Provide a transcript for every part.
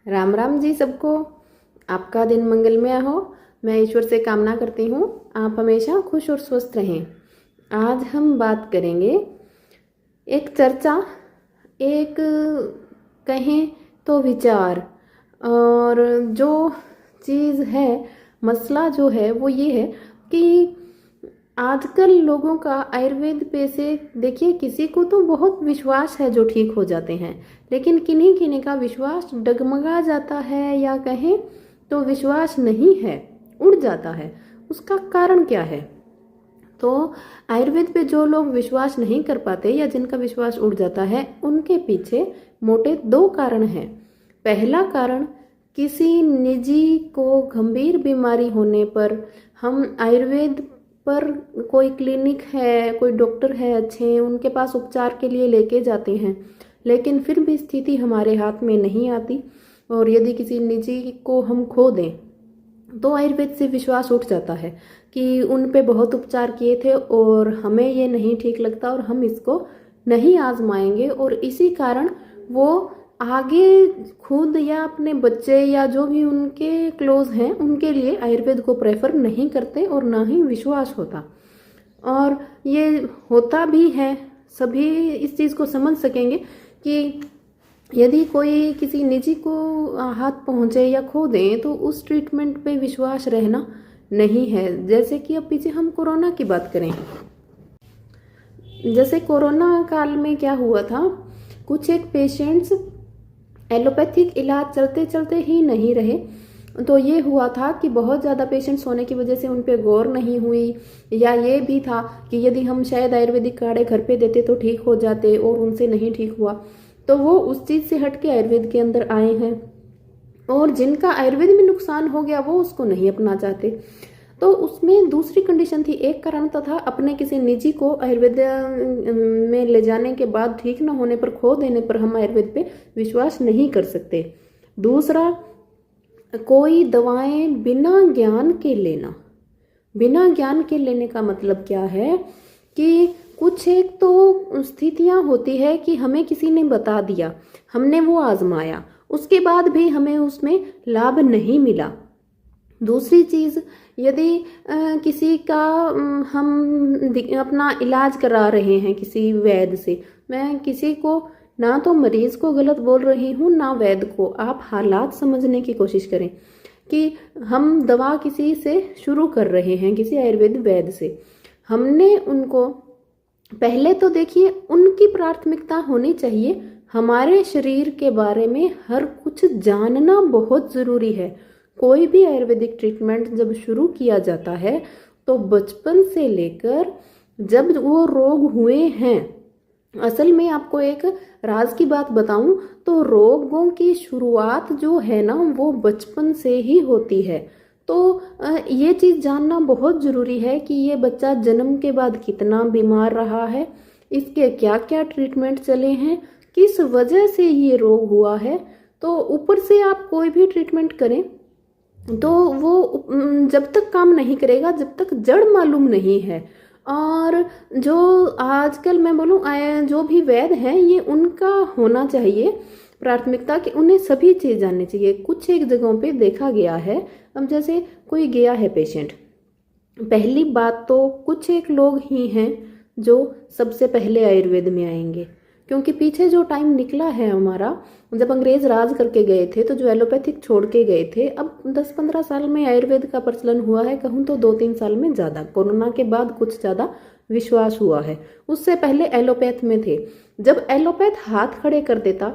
राम राम जी सबको। आपका दिन मंगलमय हो। मैं ईश्वर से कामना करती हूँ आप हमेशा खुश और स्वस्थ रहें। आज हम बात करेंगे एक चर्चा, एक कहें तो विचार, और जो चीज़ है, मसला जो है वो ये है कि आजकल लोगों का आयुर्वेद पे से देखिए, किसी को तो बहुत विश्वास है जो ठीक हो जाते हैं, लेकिन किन्हीं किन्हीं का विश्वास डगमगा जाता है, या कहें तो विश्वास नहीं है, उड़ जाता है। उसका कारण क्या है? तो आयुर्वेद पे जो लोग विश्वास नहीं कर पाते या जिनका विश्वास उड़ जाता है, उनके पीछे मोटे दो कारण हैं। पहला कारण, किसी निजी को गंभीर बीमारी होने पर हम आयुर्वेद पर, कोई क्लिनिक है, कोई डॉक्टर है अच्छे, उनके पास उपचार के लिए लेके जाते हैं, लेकिन फिर भी स्थिति हमारे हाथ में नहीं आती, और यदि किसी निजी को हम खो दें तो आयुर्वेद से विश्वास उठ जाता है कि उन पे बहुत उपचार किए थे और हमें ये नहीं ठीक लगता और हम इसको नहीं आजमाएंगे, और इसी कारण वो आगे खुद या अपने बच्चे या जो भी उनके क्लोज हैं उनके लिए आयुर्वेद को प्रेफर नहीं करते और ना ही विश्वास होता। और ये होता भी है, सभी इस चीज़ को समझ सकेंगे कि यदि कोई किसी निजी को हाथ पहुँचे या खो दें तो उस ट्रीटमेंट पे विश्वास रहना नहीं है। जैसे कि अब पीछे हम कोरोना की बात करें, जैसे कोरोना काल में क्या हुआ था, कुछ एक पेशेंट्स एलोपैथिक इलाज चलते चलते ही नहीं रहे, तो ये हुआ था कि बहुत ज़्यादा पेशेंट्स होने की वजह से उन पे गौर नहीं हुई, या ये भी था कि यदि हम शायद आयुर्वेदिक काढ़े घर पे देते तो ठीक हो जाते, और उनसे नहीं ठीक हुआ, तो वो उस चीज़ से हट के आयुर्वेद के अंदर आए हैं, और जिनका आयुर्वेद में नुकसान हो गया वो उसको नहीं अपना चाहते। तो उसमें दूसरी कंडीशन थी, एक कारण तो था अपने किसी निजी को आयुर्वेद में ले जाने के बाद ठीक न होने पर, खो देने पर हम आयुर्वेद पे विश्वास नहीं कर सकते। दूसरा, कोई दवाएं बिना ज्ञान के लेना। बिना ज्ञान के लेने का मतलब क्या है कि कुछ एक तो स्थितियां होती है कि हमें किसी ने बता दिया, हमने वो आजमाया, उसके बाद भी हमें उसमें लाभ नहीं मिला। दूसरी चीज़, यदि किसी का हम अपना इलाज करा रहे हैं किसी वैद्य से, मैं किसी को ना तो मरीज को गलत बोल रही हूँ ना वैद्य को, आप हालात समझने की कोशिश करें कि हम दवा किसी से शुरू कर रहे हैं, किसी आयुर्वेद वैद्य से, हमने उनको पहले तो देखिए, उनकी प्राथमिकता होनी चाहिए हमारे शरीर के बारे में हर कुछ जानना बहुत ज़रूरी है। कोई भी आयुर्वेदिक ट्रीटमेंट जब शुरू किया जाता है तो बचपन से लेकर जब वो रोग हुए हैं, असल में आपको एक राज की बात बताऊं तो रोगों की शुरुआत जो है ना वो बचपन से ही होती है। तो ये चीज़ जानना बहुत ज़रूरी है कि ये बच्चा जन्म के बाद कितना बीमार रहा है, इसके क्या क्या ट्रीटमेंट चले हैं, किस वजह से ये रोग हुआ है। तो ऊपर से आप कोई भी ट्रीटमेंट करें तो वो जब तक काम नहीं करेगा जब तक जड़ मालूम नहीं है। और जो आजकल मैं बोलूँ जो भी वैद्य हैं, ये उनका होना चाहिए प्राथमिकता कि उन्हें सभी चीज़ जाननी चाहिए। कुछ एक जगहों पे देखा गया है, अब जैसे कोई गया है पेशेंट, पहली बात तो कुछ एक लोग ही हैं जो सबसे पहले आयुर्वेद में आएंगे, क्योंकि पीछे जो टाइम निकला है हमारा, जब अंग्रेज राज करके गए थे तो जो एलोपैथिक छोड़ के गए थे, अब 10-15 साल में आयुर्वेद का प्रचलन हुआ है, कहूँ तो 2-3 साल में ज़्यादा, कोरोना के बाद कुछ ज़्यादा विश्वास हुआ है। उससे पहले एलोपैथ में थे। जब एलोपैथ हाथ खड़े कर देता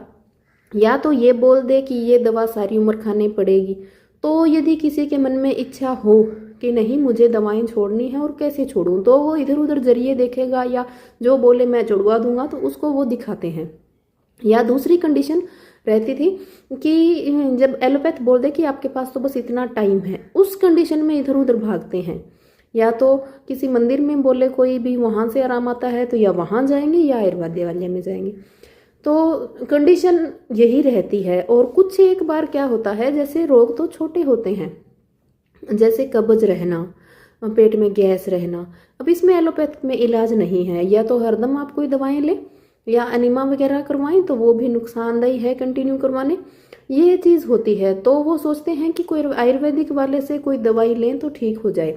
या तो ये बोल दे कि ये दवा सारी उम्र खानी पड़ेगी, तो यदि किसी के मन में इच्छा हो कि नहीं मुझे दवाएं छोड़नी है और कैसे छोड़ूं, तो वो इधर उधर जरिए देखेगा, या जो बोले मैं छुड़वा दूंगा तो उसको वो दिखाते हैं। या दूसरी कंडीशन रहती थी कि जब एलोपैथ बोल दे कि आपके पास तो बस इतना टाइम है, उस कंडीशन में इधर उधर भागते हैं। या तो किसी मंदिर में बोले कोई भी, वहाँ से आराम आता है तो या वहाँ जाएंगे या आयुर्वेद वाले में जाएंगे। तो कंडीशन यही रहती है। और कुछ एक बार क्या होता है, जैसे रोग तो छोटे होते हैं, जैसे कब्ज रहना, पेट में गैस रहना, अब इसमें एलोपैथ में इलाज नहीं है। या तो हरदम आप कोई दवाएं लें, या एनिमा वगैरह करवाएं तो वो भी नुकसानदायी है कंटिन्यू करवाने, ये चीज़ होती है। तो वो सोचते हैं कि कोई आयुर्वेदिक वाले से कोई दवाई लें तो ठीक हो जाए।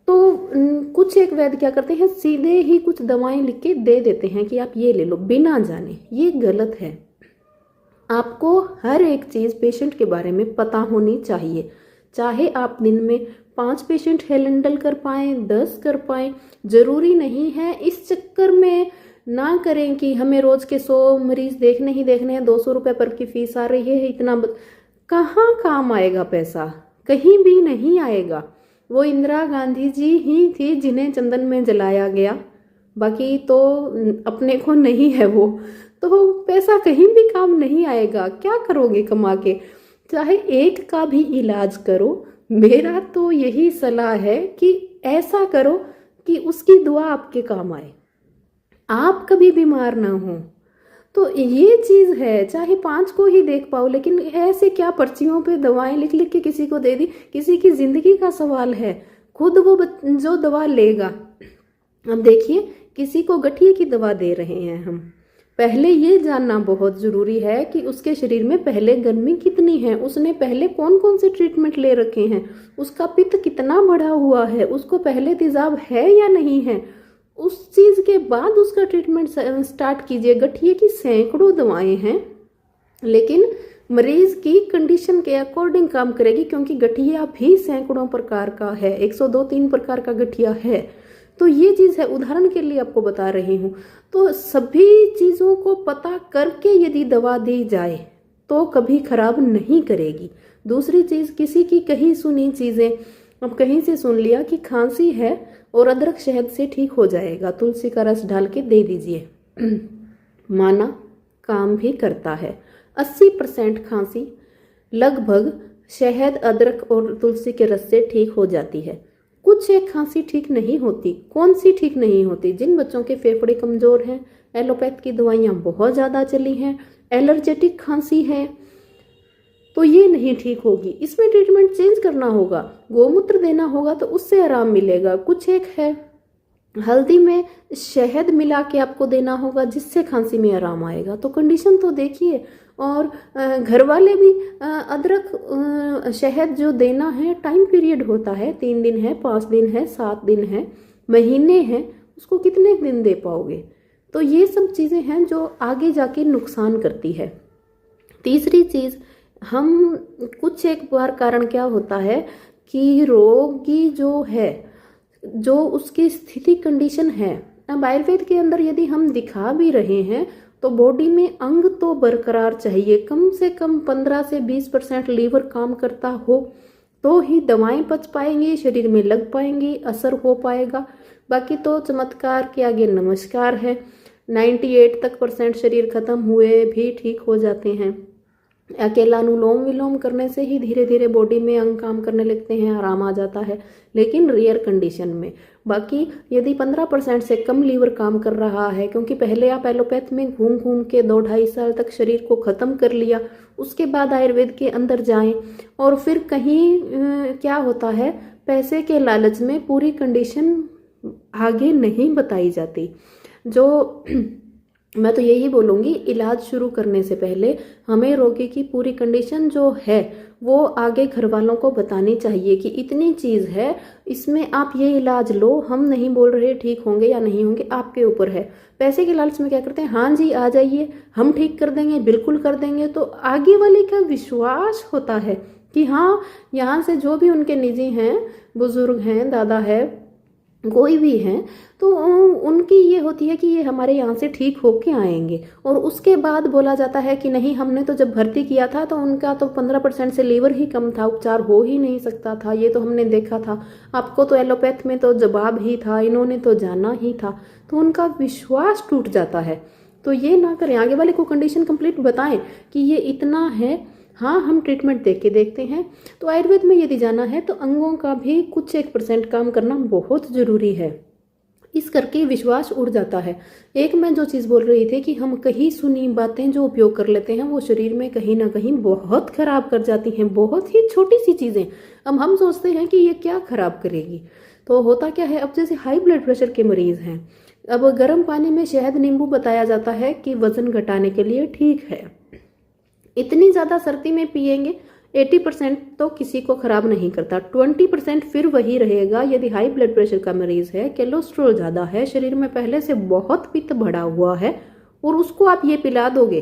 तो कुछ एक वैद्य क्या करते हैं, सीधे ही कुछ दवाएं लिख के दे देते हैं कि आप ये ले लो बिना जाने। ये गलत है। आपको हर एक चीज़ पेशेंट के बारे में पता होनी चाहिए। चाहे आप दिन में 5 पेशेंट हैंडल कर पाएँ, 10 कर पाएँ, जरूरी नहीं है। इस चक्कर में ना करें कि हमें रोज के 100 मरीज देखने ही देखने हैं, 200 रुपये पर की फीस आ रही है, इतना कहाँ काम आएगा पैसा, कहीं भी नहीं आएगा। वो इंदिरा गांधी जी ही थी जिन्हें चंदन में जलाया गया, बाकी तो अपने को नहीं है वो, तो पैसा कहीं भी काम नहीं आएगा। क्या करोगे कमा के? चाहे एक का भी इलाज करो, मेरा तो यही सलाह है कि ऐसा करो कि उसकी दुआ आपके काम आए, आप कभी बीमार ना हो। तो ये चीज़ है, चाहे 5 को ही देख पाओ, लेकिन ऐसे क्या पर्चियों पे दवाएं लिख लिख के किसी को दे दी। किसी की जिंदगी का सवाल है, खुद वो जो दवा लेगा। अब देखिए, किसी को गठिए की दवा दे रहे हैं हम, पहले ये जानना बहुत ज़रूरी है कि उसके शरीर में पहले गर्मी कितनी है, उसने पहले कौन कौन से ट्रीटमेंट ले रखे हैं, उसका पित्त कितना बढ़ा हुआ है, उसको पहले तेजाब है या नहीं है। उस चीज़ के बाद उसका ट्रीटमेंट स्टार्ट कीजिए। गठिए की सैकड़ों दवाएं हैं, लेकिन मरीज की कंडीशन के अकॉर्डिंग काम करेगी, क्योंकि गठिया भी सैकड़ों प्रकार का है, 102-3 प्रकार का गठिया है। तो ये चीज़ है, उदाहरण के लिए आपको बता रही हूँ। तो सभी चीज़ों को पता करके यदि दवा दी जाए तो कभी खराब नहीं करेगी। दूसरी चीज़, किसी की कहीं सुनी चीज़ें, अब कहीं से सुन लिया कि खांसी है और अदरक शहद से ठीक हो जाएगा, तुलसी का रस डाल के दे दीजिए, माना काम भी करता है। 80% खांसी लगभग शहद, अदरक और तुलसी के रस से ठीक हो जाती है। कुछ एक खांसी ठीक नहीं होती। कौन सी ठीक नहीं होती? जिन बच्चों के फेफड़े कमजोर हैं, एलोपैथ की दवाइयाँ बहुत ज़्यादा चली हैं, एलर्जेटिक खांसी है, तो ये नहीं ठीक होगी। इसमें ट्रीटमेंट चेंज करना होगा, गोमूत्र देना होगा तो उससे आराम मिलेगा। कुछ एक है, हल्दी में शहद मिला के आपको देना होगा जिससे खांसी में आराम आएगा। तो कंडीशन तो देखिए। और घर वाले भी अदरक शहद जो देना है, टाइम पीरियड होता है, 3 दिन है, 5 दिन है, 7 दिन है, महीने हैं, उसको कितने दिन दे पाओगे? तो ये सब चीज़ें हैं जो आगे जाके नुकसान करती है। तीसरी चीज़, हम कुछ एक बार कारण क्या होता है कि रोगी जो है, जो उसकी स्थिति कंडीशन है, अब आयुर्वेद के अंदर यदि हम दिखा भी रहे हैं तो बॉडी में अंग तो बरकरार चाहिए, कम से कम 15 से 20% लीवर काम करता हो तो ही दवाएं पच पाएंगी, शरीर में लग पाएंगी, असर हो पाएगा। बाकी तो चमत्कार के आगे नमस्कार है। 98 तक % शरीर खत्म हुए भी ठीक हो जाते हैं। अकेला अनुलोम विलोम करने से ही धीरे धीरे बॉडी में अंग काम करने लगते हैं, आराम आ जाता है, लेकिन रेयर कंडीशन में। बाकी यदि 15% से कम लीवर काम कर रहा है, क्योंकि पहले आप एलोपैथ में घूम घूम के 2-2.5 साल तक शरीर को ख़त्म कर लिया, उसके बाद आयुर्वेद के अंदर जाएं और फिर कहीं क्या होता है, पैसे के लालच में पूरी कंडीशन आगे नहीं बताई जाती। जो मैं तो यही बोलूँगी, इलाज शुरू करने से पहले हमें रोगी की पूरी कंडीशन जो है वो आगे घर वालों को बतानी चाहिए कि इतनी चीज़ है, इसमें आप ये इलाज लो। हम नहीं बोल रहे ठीक होंगे या नहीं होंगे, आपके ऊपर है। पैसे के लालच में क्या करते हैं, हाँ जी आ जाइए, हम ठीक कर देंगे, बिल्कुल कर देंगे। तो आगे वाले का विश्वास होता है कि हाँ, यहाँ से जो भी उनके निजी हैं, बुजुर्ग हैं, दादा है, कोई भी हैं, तो उनकी ये होती है कि ये हमारे यहाँ से ठीक होके आएंगे। और उसके बाद बोला जाता है कि नहीं, हमने तो जब भर्ती किया था तो उनका तो 15% से लीवर ही कम था, उपचार हो ही नहीं सकता था, ये तो हमने देखा था, आपको तो एलोपैथ में तो जवाब ही था, इन्होंने तो जाना ही था। तो उनका विश्वास टूट जाता है। तो ये ना करें, आगे वाले को कंडीशन कंप्लीट बताएं कि ये इतना है, हाँ हम ट्रीटमेंट दे के देखते हैं। तो आयुर्वेद में यदि जाना है तो अंगों का भी कुछ 1% काम करना बहुत ज़रूरी है। इस करके विश्वास उड़ जाता है। एक मैं जो चीज़ बोल रही थी कि हम कहीं सुनी बातें जो उपयोग कर लेते हैं वो शरीर में कहीं ना कहीं बहुत खराब कर जाती हैं, बहुत ही छोटी सी चीज़ें। अब हम सोचते हैं कि ये क्या खराब करेगी, तो होता क्या है, अब जैसे हाई ब्लड प्रेशर के मरीज़ हैं, अब गर्म पानी में शहद नींबू बताया जाता है कि वजन घटाने के लिए ठीक है। इतनी ज़्यादा सर्दी में पिएंगे 80% तो किसी को खराब नहीं करता, 20% फिर वही रहेगा यदि हाई ब्लड प्रेशर का मरीज है, कोलेस्ट्रॉल ज़्यादा है, शरीर में पहले से बहुत पित्त बढ़ा हुआ है और उसको आप ये पिला दोगे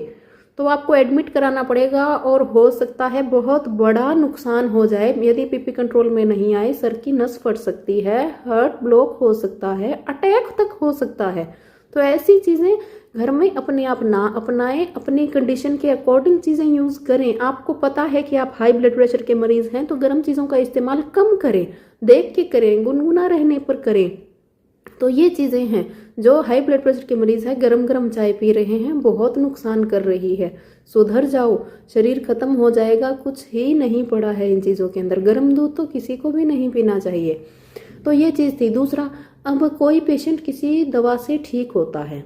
तो आपको एडमिट कराना पड़ेगा और हो सकता है बहुत बड़ा नुकसान हो जाए। यदि पीपी कंट्रोल में नहीं आए, सर की नस फट सकती है, हार्ट ब्लॉक हो सकता है, अटैक तक हो सकता है। तो ऐसी चीज़ें घर में अपने आप ना अपनाएं, अपनी कंडीशन के अकॉर्डिंग चीज़ें यूज़ करें। आपको पता है कि आप हाई ब्लड प्रेशर के मरीज हैं तो गर्म चीज़ों का इस्तेमाल कम करें, देख के करें, गुनगुना रहने पर करें। तो ये चीज़ें हैं जो हाई ब्लड प्रेशर के मरीज है गरम गरम चाय पी रहे हैं, बहुत नुकसान कर रही है। सुधर जाओ, शरीर खत्म हो जाएगा, कुछ ही नहीं पड़ा है इन चीज़ों के अंदर। गर्म दूध तो किसी को भी नहीं पीना चाहिए। तो ये चीज़ थी। दूसरा, अब कोई पेशेंट किसी दवा से ठीक होता है।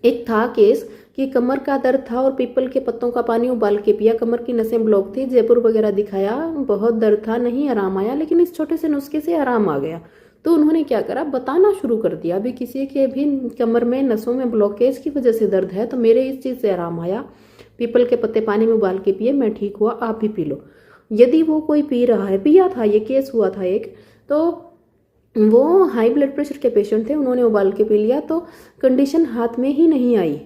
एक था केस कि कमर का दर्द था और पीपल के पत्तों का पानी उबाल के पिया, कमर की नसें ब्लॉक थी, जयपुर वगैरह दिखाया, बहुत दर्द था, नहीं आराम आया, लेकिन इस छोटे से नुस्खे से आराम आ गया। तो उन्होंने क्या करा, बताना शुरू कर दिया, अभी किसी के भी कमर में नसों में ब्लॉकेज की वजह से दर्द है तो मेरे इस चीज़ से आराम आया, पीपल के पत्ते पानी में उबाल के पिए, मैं ठीक हुआ, आप भी पी लो। यदि वो कोई पी रहा है, पिया था, ये केस हुआ था एक, तो वो हाई ब्लड प्रेशर के पेशेंट थे, उन्होंने उबाल के पी लिया तो कंडीशन हाथ में ही नहीं आई,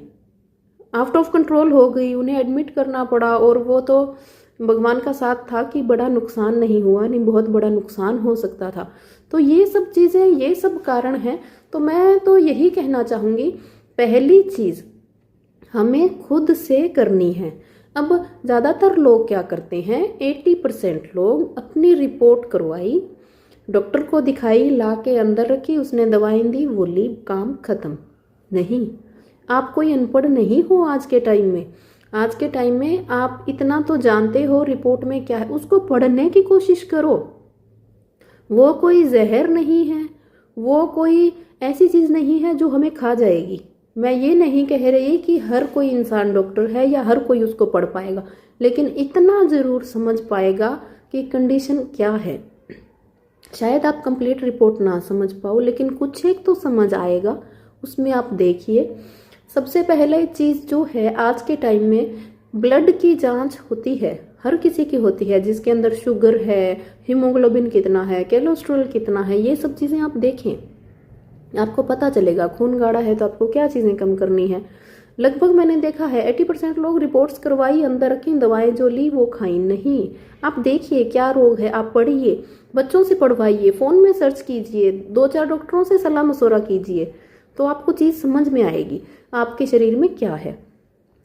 आउट ऑफ कंट्रोल हो गई, उन्हें एडमिट करना पड़ा। और वो तो भगवान का साथ था कि बड़ा नुकसान नहीं हुआ, नहीं बहुत बड़ा नुकसान हो सकता था। तो ये सब चीज़ें, ये सब कारण हैं। तो मैं तो यही कहना चाहूँगी, पहली चीज़ हमें खुद से करनी है। अब ज़्यादातर लोग क्या करते हैं, 80% लोग अपनी रिपोर्ट करवाई, डॉक्टर को दिखाई, ला के अंदर रखी, उसने दवाएं दी, वो ली, काम खत्म। नहीं, आप कोई अनपढ़ नहीं हो आज के टाइम में। आज के टाइम में आप इतना तो जानते हो रिपोर्ट में क्या है, उसको पढ़ने की कोशिश करो। वो कोई जहर नहीं है, वो कोई ऐसी चीज़ नहीं है जो हमें खा जाएगी। मैं ये नहीं कह रही कि हर कोई इंसान डॉक्टर है या हर कोई उसको पढ़ पाएगा, लेकिन इतना ज़रूर समझ पाएगा कि कंडीशन क्या है। शायद आप कंप्लीट रिपोर्ट ना समझ पाओ, लेकिन कुछ एक तो समझ आएगा, उसमें आप देखिए। सबसे पहले चीज़ जो है, आज के टाइम में ब्लड की जांच होती है, हर किसी की होती है, जिसके अंदर शुगर है, हीमोग्लोबिन कितना है, कोलेस्ट्रॉल कितना है, ये सब चीज़ें आप देखें, आपको पता चलेगा। खून गाढ़ा है तो आपको क्या चीज़ें कम करनी है। लगभग मैंने देखा है 80% लोग रिपोर्ट्स करवाई, अंदर रखी, दवाएं जो ली वो खाई नहीं। आप देखिए क्या रोग है, आप पढ़िए, बच्चों से पढ़वाइए, फ़ोन में सर्च कीजिए, 2-4 डॉक्टरों से सलाह मशवरा कीजिए, तो आपको चीज़ समझ में आएगी आपके शरीर में क्या है।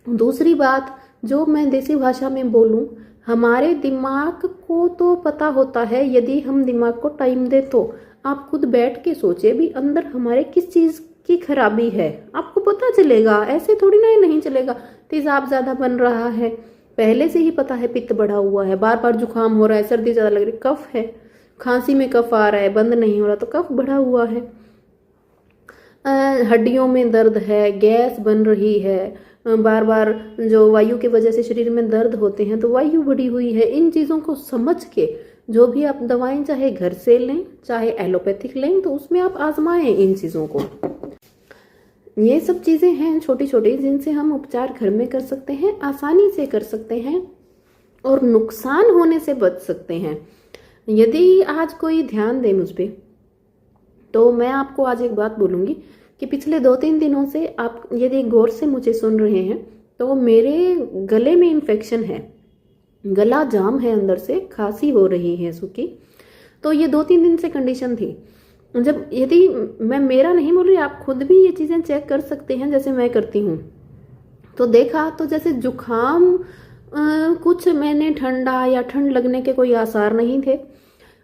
दूसरी बात जो मैं देसी भाषा में बोलूँ, हमारे दिमाग को तो पता होता है, यदि हम दिमाग को टाइम दे तो। आप खुद बैठ के सोचे भी अंदर हमारे किस चीज़ की खराबी है, आपको पता चलेगा। ऐसे थोड़ी ना नहीं चलेगा, तेजाब ज़्यादा बन रहा है, पहले से ही पता है, पित्त बढ़ा हुआ है, बार बार जुकाम हो रहा है, सर्दी ज़्यादा लग रही, कफ है, खांसी में कफ आ रहा है, बंद नहीं हो रहा, तो कफ बढ़ा हुआ है। हड्डियों में दर्द है, गैस बन रही है, बार बार जो वायु की वजह से शरीर में दर्द होते हैं, तो वायु बढ़ी हुई है। इन चीज़ों को समझ के जो भी आप दवाएं चाहे घर से लें चाहे एलोपैथिक लें, तो उसमें आप आजमाएं इन चीज़ों को। ये सब चीज़ें हैं छोटी छोटी, जिनसे हम उपचार घर में कर सकते हैं, आसानी से कर सकते हैं और नुकसान होने से बच सकते हैं। यदि आज कोई ध्यान दे मुझ पर, तो मैं आपको आज एक बात बोलूँगी कि पिछले 2-3 दिनों से आप यदि गौर से मुझे सुन रहे हैं, तो मेरे गले में इन्फेक्शन है, गला जाम है, अंदर से खांसी हो रही है सूखी। तो ये 2-3 दिन से कंडीशन थी। जब यदि मैं मेरा नहीं बोल रही, आप खुद भी ये चीज़ें चेक कर सकते हैं जैसे मैं करती हूँ। तो देखा तो जैसे जुखाम, कुछ मैंने ठंडा या ठंड लगने के कोई आसार नहीं थे,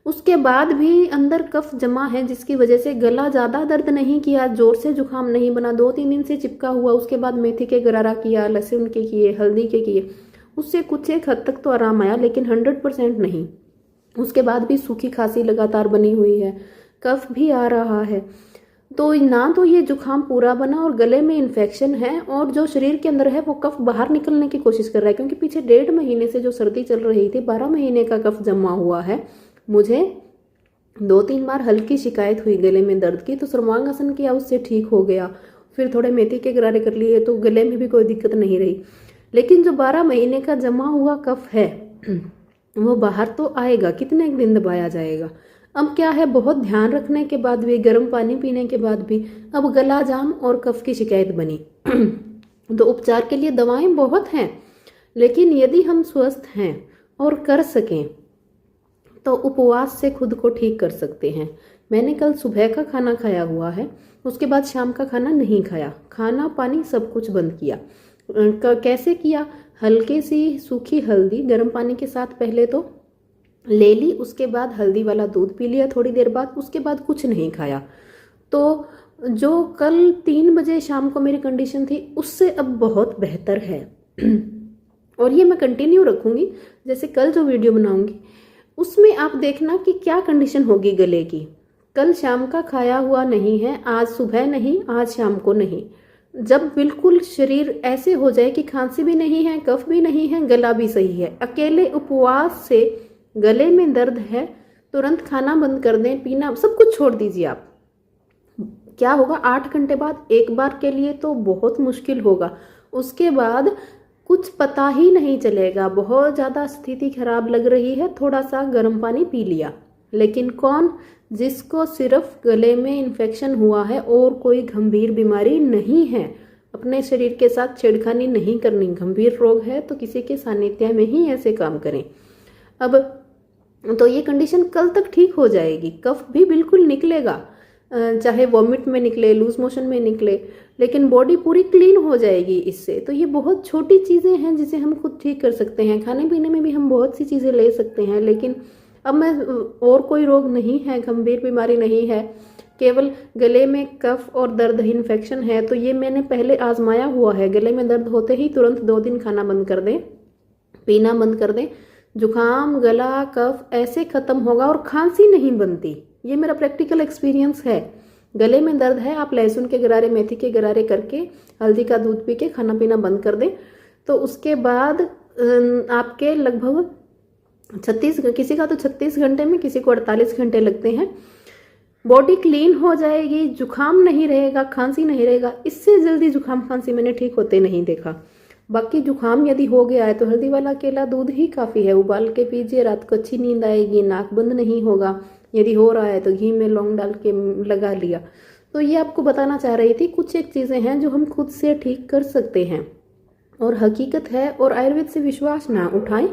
उसके बाद भी अंदर कफ जमा है, जिसकी वजह से गला ज़्यादा दर्द नहीं किया, जोर से जुखाम नहीं बना, 2-3 दिन से चिपका हुआ। उसके बाद मेथी के गरारा किया, लहसुन के किए, हल्दी के किए, उससे कुछ एक हद तक तो आराम आया, लेकिन 100% नहीं। उसके बाद भी सूखी खांसी लगातार बनी हुई है, कफ भी आ रहा है। तो ना तो ये जुखाम पूरा बना और गले में इन्फेक्शन है, और जो शरीर के अंदर है वो कफ बाहर निकलने की कोशिश कर रहा है, क्योंकि पीछे 1.5 महीने से जो सर्दी चल रही थी, 12 महीने का कफ जमा हुआ है। मुझे 2-3 बार हल्की शिकायत हुई गले में दर्द की, तो सर्वांगासन किया, उससे ठीक हो गया। फिर थोड़े मेथी के गरारे कर लिए तो गले में भी कोई दिक्कत नहीं रही। लेकिन जो 12 महीने का जमा हुआ कफ है वो बाहर तो आएगा, कितने दिन दबाया जाएगा। अब क्या है, बहुत ध्यान रखने के बाद भी, गर्म पानी पीने के बाद भी अब गला जाम और कफ की शिकायत बनी। तो उपचार के लिए दवाएं बहुत हैं, लेकिन यदि हम स्वस्थ हैं और कर सकें तो उपवास से खुद को ठीक कर सकते हैं। मैंने कल सुबह का खाना खाया हुआ है, उसके बाद शाम का खाना नहीं खाया, खाना पानी सब कुछ बंद किया। कैसे किया, हल्के सी सूखी हल्दी गर्म पानी के साथ पहले तो ले ली, उसके बाद हल्दी वाला दूध पी लिया थोड़ी देर बाद, उसके बाद कुछ नहीं खाया। तो जो कल 3 बजे शाम को मेरी कंडीशन थी उससे अब बहुत बेहतर है। और ये मैं कंटिन्यू रखूँगी, जैसे कल जो वीडियो बनाऊँगी उसमें आप देखना कि क्या कंडीशन होगी गले की। कल शाम का खाया हुआ नहीं है, आज सुबह नहीं, आज शाम को नहीं। जब बिल्कुल शरीर ऐसे हो जाए कि खांसी भी नहीं है, कफ भी नहीं है, गला भी सही है, अकेले उपवास से गले में दर्द है, तुरंत खाना बंद कर दें, पीना सब कुछ छोड़ दीजिए आप। क्या होगा, 8 घंटे बाद एक बार के लिए तो बहुत मुश्किल होगा, उसके बाद कुछ पता ही नहीं चलेगा। बहुत ज़्यादा स्थिति खराब लग रही है, थोड़ा सा गर्म पानी पी लिया। लेकिन कौन, जिसको सिर्फ गले में इन्फेक्शन हुआ है और कोई गंभीर बीमारी नहीं है, अपने शरीर के साथ छेड़खानी नहीं करनी। गंभीर रोग है तो किसी के सानिध्य में ही ऐसे काम करें। अब तो ये कंडीशन कल तक ठीक हो जाएगी, कफ भी बिल्कुल निकलेगा, चाहे वॉमिट में निकले, लूज मोशन में निकले, लेकिन बॉडी पूरी क्लीन हो जाएगी इससे। तो ये बहुत छोटी चीज़ें हैं जिसे हम खुद ठीक कर सकते हैं। खाने पीने में भी हम बहुत सी चीज़ें ले सकते हैं, लेकिन अब मैं और कोई रोग नहीं है, गंभीर बीमारी नहीं है, केवल गले में कफ और दर्द इन्फेक्शन है। तो ये मैंने पहले आजमाया हुआ है। गले में दर्द होते ही तुरंत 2 दिन खाना बंद कर दें, पीना बंद कर दें, जुकाम, गला, कफ ऐसे खत्म होगा और खांसी नहीं बनती। ये मेरा प्रैक्टिकल एक्सपीरियंस है। गले में दर्द है, आप लहसुन के गरारे, मेथी के गरारे करके हल्दी का दूध पी के खाना पीना बंद कर दें, तो उसके बाद आपके लगभग 36, किसी का तो 36 घंटे में, किसी को 48 घंटे लगते हैं, बॉडी क्लीन हो जाएगी, जुकाम नहीं रहेगा, खांसी नहीं रहेगा। इससे जल्दी जुकाम खांसी मैंने ठीक होते नहीं देखा। बाकी जुकाम यदि हो गया है तो हल्दी वाला केला दूध ही काफ़ी है, उबाल के पीजिए, रात को अच्छी नींद आएगी, नाक बंद नहीं होगा। यदि हो रहा है तो घी में लौंग डाल के लगा लिया। तो ये आपको बताना चाह रही थी, कुछ एक चीज़ें हैं जो हम खुद से ठीक कर सकते हैं और हकीकत है। और आयुर्वेद से विश्वास ना उठाएं,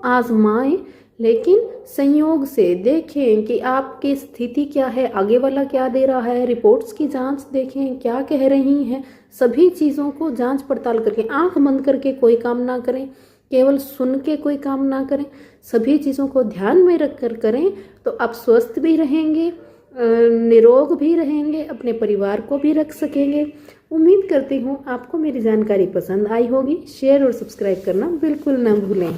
आजमाएं, लेकिन संयोग से देखें कि आपकी स्थिति क्या है, आगे वाला क्या दे रहा है, रिपोर्ट्स की जांच देखें क्या कह रही हैं। सभी चीज़ों को जांच पड़ताल करके, आंख बंद करके कोई काम ना करें, केवल सुन के कोई काम ना करें, सभी चीज़ों को ध्यान में रख कर करें। तो आप स्वस्थ भी रहेंगे, निरोग भी रहेंगे, अपने परिवार को भी रख सकेंगे। उम्मीद करती हूँ आपको मेरी जानकारी पसंद आई होगी। शेयर और सब्सक्राइब करना बिल्कुल ना भूलें।